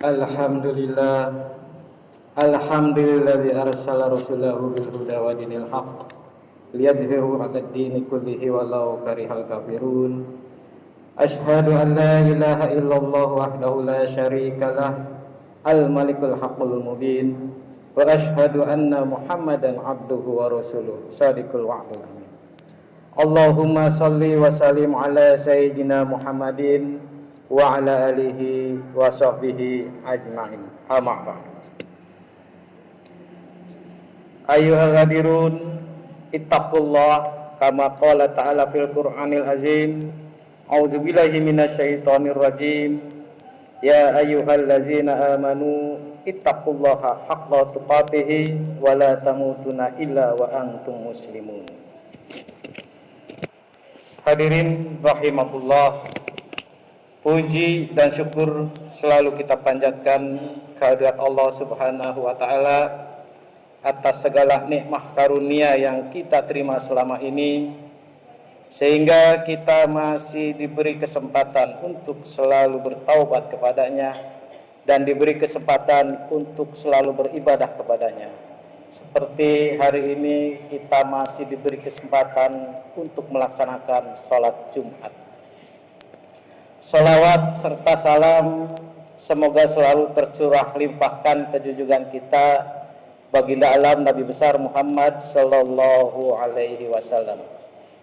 Alhamdulillah, alhamdulilladzi arsala rasulahu bil huda wa dinil haqq liyadhhirahu 'alad dini kullihi walau karihal kafirun. Asyhadu an la ilaha illallah wahdahu la syarikalah al-malikul haqqul mubin wa asyhadu anna Muhammadan abduhu wa rasuluh shadiqul wa'dil amin. Allahumma shalli wa sallim ala sayyidina Muhammadin wa ala alihi wa sahbihi ajma'in. Amma ba'd. Ayyuhal hadirun, ittaqullah kama qala ta'ala fil Qur'anil azim. A'udzubillahi minasyaitonir rajim. Ya ayyuhallazina amanu ittaqullaha haqqa tuqatih wa la tamutunna illa wa antum muslimun. Hadirin rahimakumullah, puji dan syukur selalu kita panjatkan kehadirat Allah Subhanahu wa taala atas segala nikmat karunia yang kita terima selama ini, sehingga kita masih diberi kesempatan untuk selalu bertaubat kepadanya dan diberi kesempatan untuk selalu beribadah kepadanya. Seperti hari ini kita masih diberi kesempatan untuk melaksanakan sholat Jumat. Sholawat serta salam semoga selalu tercurah limpahkan ke junjungan kita baginda alam Nabi besar Muhammad sallallahu alaihi wasallam,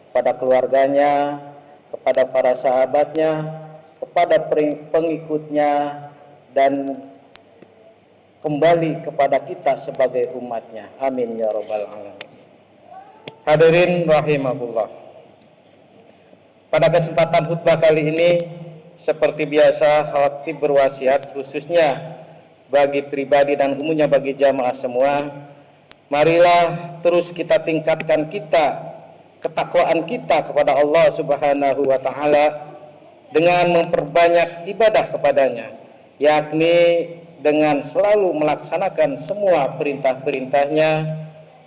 kepada keluarganya, kepada para sahabatnya, kepada pengikutnya, dan kembali kepada kita sebagai umatnya. Amin ya rabbal alamin. Hadirin rahimakumullah, pada kesempatan khutbah kali ini seperti biasa khatib berwasiat khususnya bagi pribadi dan umumnya bagi jamaah semua, marilah terus kita tingkatkan ketakwaan kita kepada Allah Subhanahu wa taala dengan memperbanyak ibadah kepadanya, yakni dengan selalu melaksanakan semua perintah-perintahnya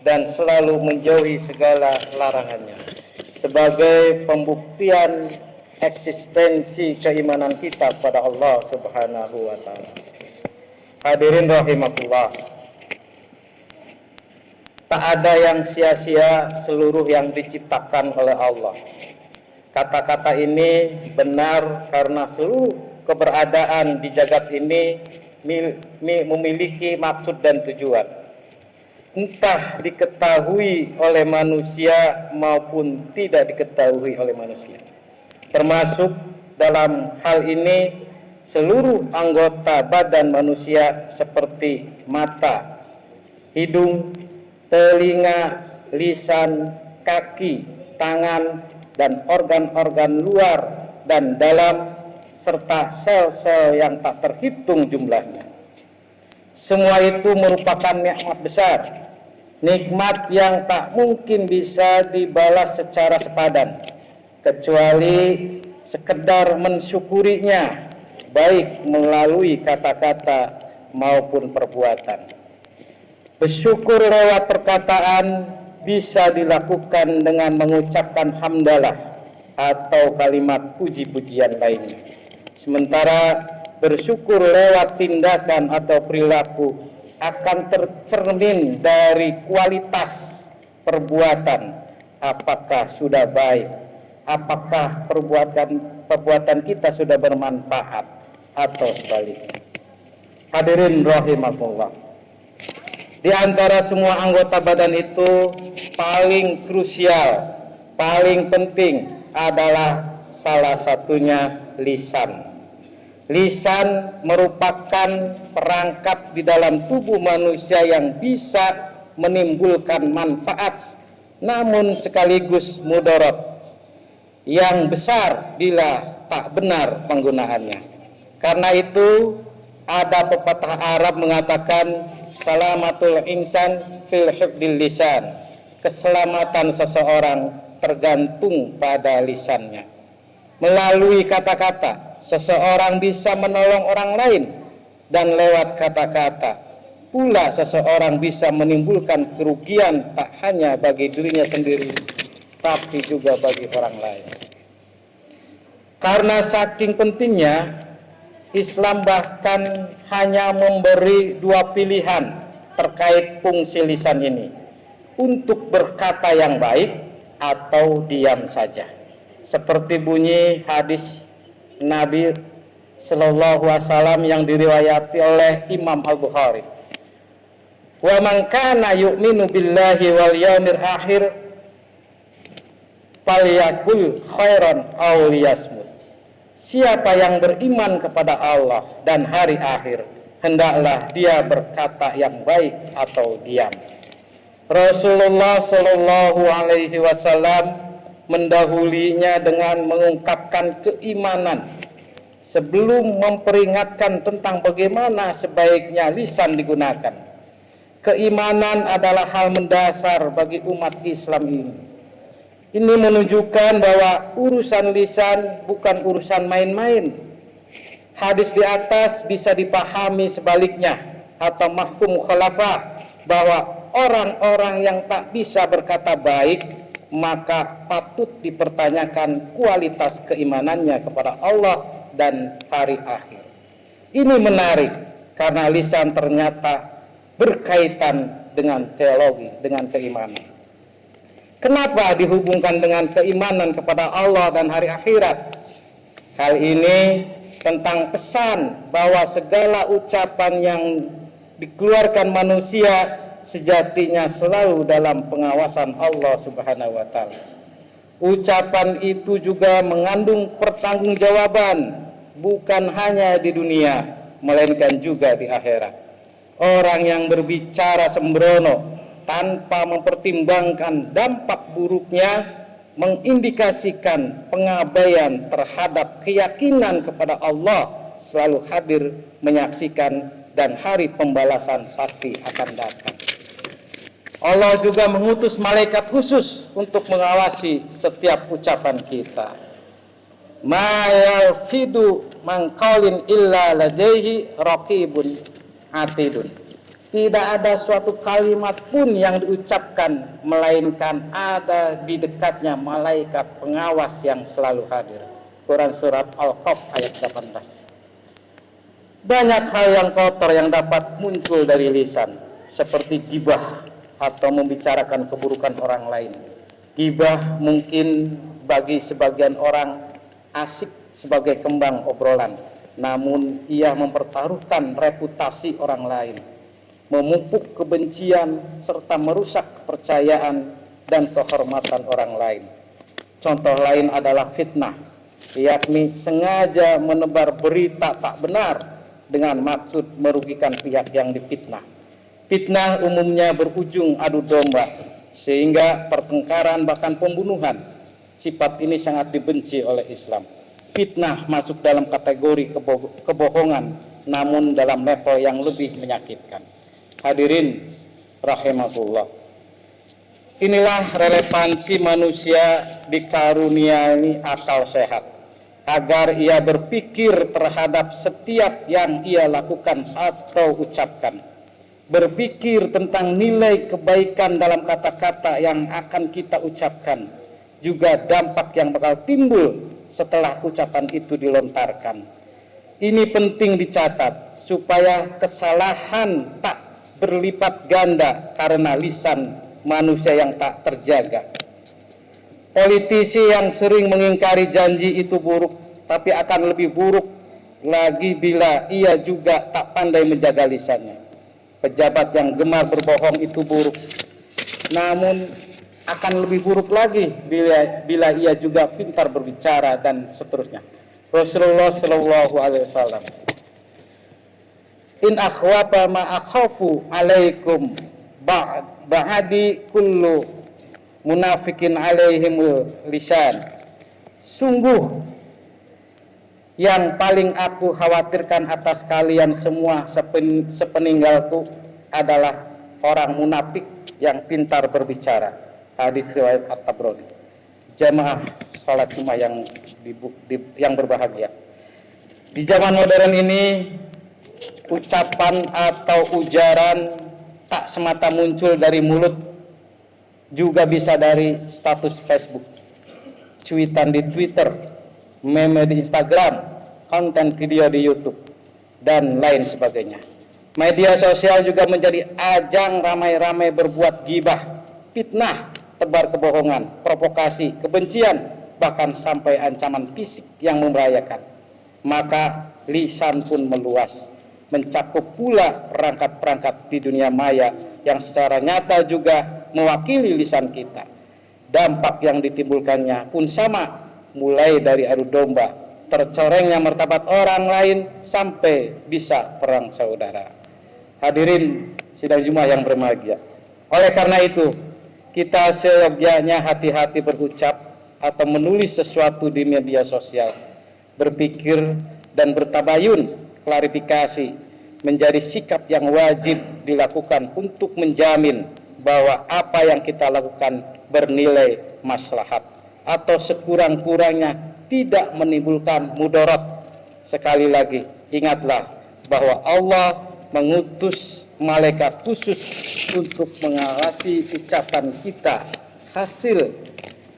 dan selalu menjauhi segala larangannya, sebagai pembuktian eksistensi keimanan kita pada Allah Subhanahu wa taala. Hadirin rahimakumullah, tak ada yang sia-sia seluruh yang diciptakan oleh Allah. Kata-kata ini benar karena seluruh keberadaan di jagat ini memiliki maksud dan tujuan, entah diketahui oleh manusia maupun tidak diketahui oleh manusia. Termasuk dalam hal ini seluruh anggota badan manusia seperti mata, hidung, telinga, lisan, kaki, tangan, dan organ-organ luar dan dalam, serta sel-sel yang tak terhitung jumlahnya. Semua itu merupakan nikmat besar, nikmat yang tak mungkin bisa dibalas secara sepadan, kecuali sekedar mensyukurinya, baik melalui kata-kata maupun perbuatan. Bersyukur lewat perkataan bisa dilakukan dengan mengucapkan hamdalah atau kalimat puji-pujian lainnya. Sementara bersyukur lewat tindakan atau perilaku akan tercermin dari kualitas perbuatan, apakah sudah baik, apakah perbuatan kita sudah bermanfaat atau sebaliknya. Hadirin rahimakumullah, di antara semua anggota badan itu paling krusial, paling penting adalah salah satunya lisan. Lisan merupakan perangkat di dalam tubuh manusia yang bisa menimbulkan manfaat namun sekaligus mudarat yang besar bila tak benar penggunaannya. Karena itu ada pepatah Arab mengatakan salamatul insan fil hifdil lisan, keselamatan seseorang tergantung pada lisannya. Melalui kata-kata seseorang bisa menolong orang lain, dan lewat kata-kata pula seseorang bisa menimbulkan kerugian tak hanya bagi dirinya sendiri tapi juga bagi orang lain. Karena saking pentingnya Islam bahkan hanya memberi dua pilihan terkait fungsi lisan ini, untuk berkata yang baik atau diam saja. Seperti bunyi hadis Nabi Sallallahu Alaihi Wasallam yang diriwayati oleh Imam Al-Bukhari. Wa man kana yu'minu billahi wal yaumil akhir falyakul khairan aw liyasmut. Siapa yang beriman kepada Allah dan hari akhir, hendaklah dia berkata yang baik atau diam. Rasulullah Sallallahu Alaihi Wasallam mendahulinya dengan mengungkapkan keimanan sebelum memperingatkan tentang bagaimana sebaiknya lisan digunakan. Keimanan adalah hal mendasar bagi umat Islam ini. Ini menunjukkan bahwa urusan lisan bukan urusan main-main. Hadis di atas bisa dipahami sebaliknya atau mafhum khilafah, bahwa orang-orang yang tak bisa berkata baik maka patut dipertanyakan kualitas keimanannya kepada Allah dan hari akhir. Ini menarik karena lisan ternyata berkaitan dengan teologi, dengan keimanan. Kenapa dihubungkan dengan keimanan kepada Allah dan hari akhirat? Hal ini tentang pesan bahwa segala ucapan yang dikeluarkan manusia sejatinya selalu dalam pengawasan Allah Subhanahu wa taala. Ucapan itu juga mengandung pertanggungjawaban, bukan hanya di dunia melainkan juga di akhirat. Orang yang berbicara sembrono tanpa mempertimbangkan dampak buruknya mengindikasikan pengabaian terhadap keyakinan kepada Allah selalu hadir menyaksikan, dan hari pembalasan pasti akan datang. Allah juga mengutus malaikat khusus untuk mengawasi setiap ucapan kita. Ma yalfidu man qaulin illa ladaihi raqibun atidun. Tidak ada suatu kalimat pun yang diucapkan melainkan ada di dekatnya malaikat pengawas yang selalu hadir. Quran surat Al-Qaf ayat 18. Banyak hal yang kotor yang dapat muncul dari lisan, seperti gibah atau membicarakan keburukan orang lain. Gibah mungkin bagi sebagian orang asik sebagai kembang obrolan, namun ia mempertaruhkan reputasi orang lain, memupuk kebencian serta merusak kepercayaan dan kehormatan orang lain. Contoh lain adalah fitnah, yakni sengaja menebar berita tak benar dengan maksud merugikan pihak yang difitnah. Fitnah umumnya berujung adu domba, sehingga pertengkaran bahkan pembunuhan. Sifat ini sangat dibenci oleh Islam. Fitnah masuk dalam kategori kebohongan, namun dalam level yang lebih menyakitkan. Hadirin rahimahullah. Inilah relevansi manusia dikaruniai akal sehat, agar ia berpikir terhadap setiap yang ia lakukan atau ucapkan. Berpikir tentang nilai kebaikan dalam kata-kata yang akan kita ucapkan, juga dampak yang bakal timbul setelah ucapan itu dilontarkan. Ini penting dicatat supaya kesalahan tak berlipat ganda karena lisan manusia yang tak terjaga. Politisi yang sering mengingkari janji itu buruk, tapi akan lebih buruk lagi bila ia juga tak pandai menjaga lisannya. Pejabat yang gemar berbohong itu buruk, namun akan lebih buruk lagi bila ia juga pintar berbicara dan seterusnya. Rasulullah Shallallahu Alaihi Wasallam, in akhwafa ma akhafu alaikum ba'adi kullu munafikin alaihimul lisan. Sungguh yang paling aku khawatirkan atas kalian semua sepeninggalku adalah orang munafik yang pintar berbicara. Hadis riwayat At-Tabrani. Jamaah salat Jumat yang berbahagia. Di zaman modern ini, ucapan atau ujaran tak semata muncul dari mulut, juga bisa dari status Facebook, cuitan di Twitter, meme di Instagram, konten video di YouTube, dan lain sebagainya. Media sosial juga menjadi ajang ramai-ramai berbuat gibah, fitnah, tebar kebohongan, provokasi, kebencian, bahkan sampai ancaman fisik yang membahayakan. Maka lisan pun meluas, mencakup pula perangkat-perangkat di dunia maya yang secara nyata juga mewakili lisan kita. Dampak yang ditimbulkannya pun sama, mulai dari adu domba, tercorengnya martabat orang lain, sampai bisa perang saudara. Hadirin sidang Jumat yang berbahagia. Oleh karena itu, kita seyogyanya hati-hati berucap atau menulis sesuatu di media sosial, berpikir dan bertabayun, klarifikasi menjadi sikap yang wajib dilakukan untuk menjamin bahwa apa yang kita lakukan bernilai maslahat atau sekurang-kurangnya tidak menimbulkan mudarat. Sekali lagi, ingatlah bahwa Allah mengutus malaikat khusus untuk mengawasi ucapan kita, hasil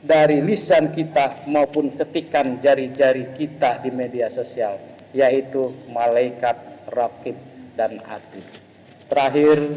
dari lisan kita maupun ketikan jari-jari kita di media sosial, yaitu malaikat raqib dan atid. Terakhir,